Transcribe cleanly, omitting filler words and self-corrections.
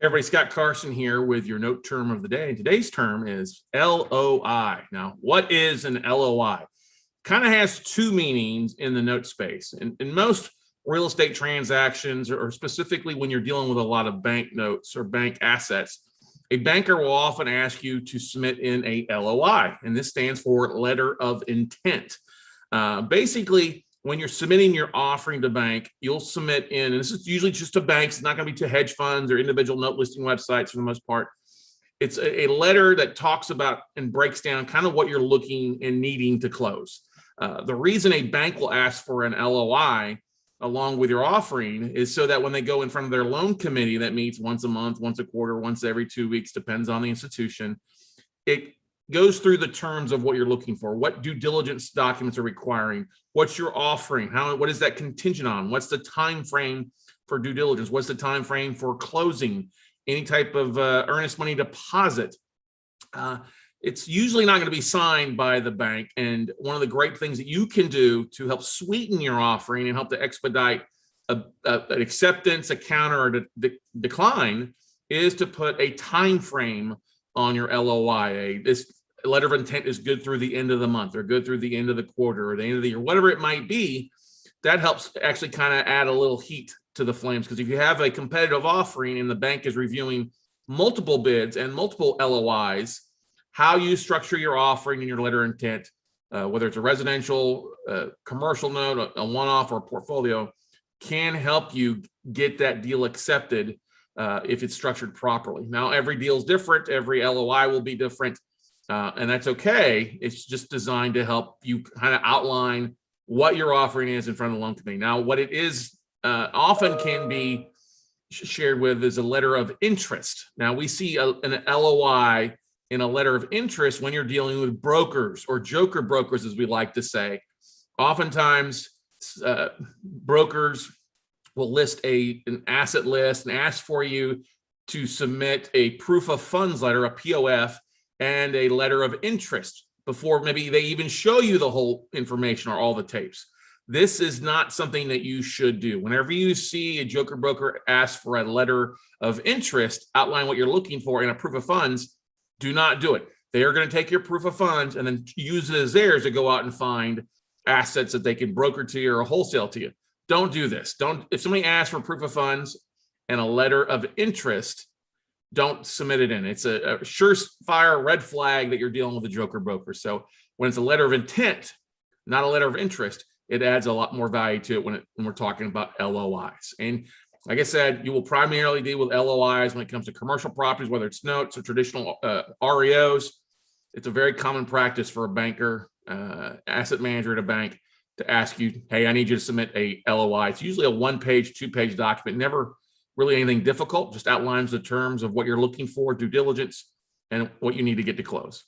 Everybody, Scott Carson here with your note term of the day. And today's term is LOI. Now, what is an LOI? Kind of has two meanings in the note space. In most real estate transactions, or specifically when you're dealing with a lot of bank notes or bank assets, a banker will often ask you to submit in a LOI, and this stands for letter of intent. Basically, when you're submitting your offering to bank, you'll submit in, and this is usually just to banks, it's not going to be to hedge funds or individual note listing websites for the most part. It's a letter that talks about and breaks down kind of what you're looking and needing to close. The reason a bank will ask for an LOI along with your offering is so that when they go in front of their loan committee that meets once a month, once a quarter, once every 2 weeks, depends on the institution, it goes through the terms of what you're looking for, what due diligence documents are requiring, what's your offering, what is that contingent on, what's the time frame for due diligence, what's the time frame for closing, any type of earnest money deposit. It's usually not going to be signed by the bank, and one of the great things that you can do to help sweeten your offering and help to expedite an acceptance, a counter, or decline is to put a time frame on your LOI. This letter of intent is good through the end of the month, or good through the end of the quarter, or the end of the year, whatever it might be. That helps actually kind of add a little heat to the flames, because if you have a competitive offering and the bank is reviewing multiple bids and multiple LOIs, how you structure your offering and your letter of intent, whether it's a residential, commercial note, a one-off, or a portfolio, can help you get that deal accepted if it's structured properly. Now, every deal is different. Every LOI will be different, and that's okay. It's just designed to help you kind of outline what your offering is in front of the loan committee. Now, what it is often can be shared with is a letter of interest. Now, we see an LOI in a letter of interest when you're dealing with brokers, or joker brokers, as we like to say. Oftentimes, brokers will list an asset list and ask for you to submit a proof of funds letter, a POF, and a letter of interest before maybe they even show you the whole information or all the tapes. This is not something that you should do. Whenever you see a joker broker ask for a letter of interest, outline what you're looking for, in a proof of funds, do not do it. They are going to take your proof of funds and then use it as theirs to go out and find assets that they can broker to you or wholesale to you. Don't do this. If somebody asks for proof of funds and a letter of interest, don't submit it in. It's a surefire red flag that you're dealing with a joker broker. So when it's a letter of intent, not a letter of interest, it adds a lot more value to it when we're talking about LOIs. And like I said, you will primarily deal with LOIs when it comes to commercial properties, whether it's notes or traditional REOs. It's a very common practice for a banker, asset manager at a bank, to ask you, hey, I need you to submit a LOI. It's usually a 1-page, 2-page document, never really anything difficult, just outlines the terms of what you're looking for, due diligence, and what you need to get to close.